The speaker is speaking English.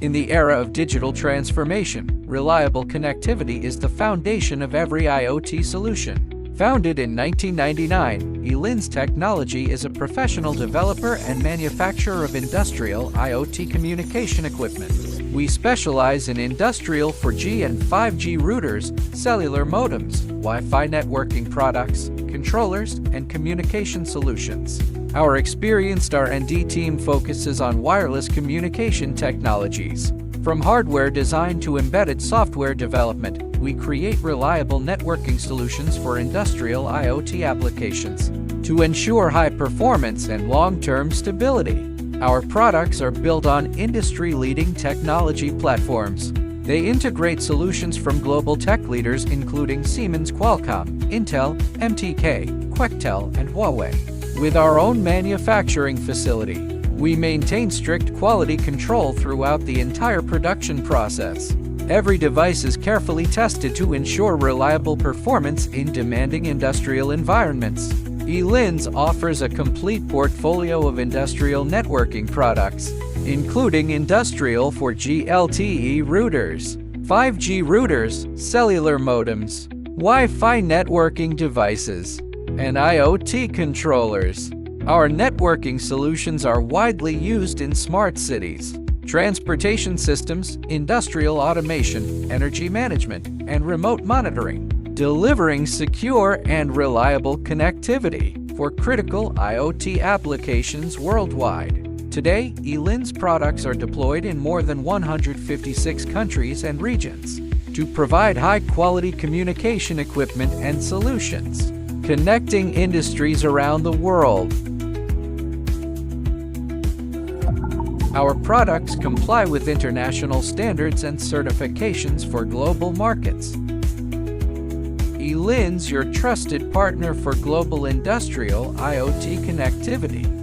In the era of digital transformation, reliable connectivity is the foundation of every IoT solution. Founded in 1999, eLINS Technology is a professional developer and manufacturer of industrial IoT communication equipment. We specialize in industrial 4G and 5G routers, cellular modems, Wi-Fi networking products, controllers, and communication solutions. Our experienced R&D team focuses on wireless communication technologies. From hardware design to embedded software development, we create reliable networking solutions for industrial IoT applications. To ensure high performance and long-term stability, our products are built on industry-leading technology platforms. They integrate solutions from global tech leaders including Siemens, Qualcomm, Intel, MTK, Quectel, and Huawei. With our own manufacturing facility, we maintain strict quality control throughout the entire production process. Every device is carefully tested to ensure reliable performance in demanding industrial environments. eLINS offers a complete portfolio of industrial networking products, including industrial 4G LTE routers, 5G routers, cellular modems, Wi-Fi networking devices, and IoT controllers. Our networking solutions are widely used in smart cities, transportation systems, industrial automation, energy management, and remote monitoring, delivering secure and reliable connectivity for critical IoT applications worldwide. Today, eLINS products are deployed in more than 156 countries and regions to provide high-quality communication equipment and solutions, connecting industries around the world. Our products comply with international standards and certifications for global markets. eLINS, your trusted partner for global industrial IoT connectivity.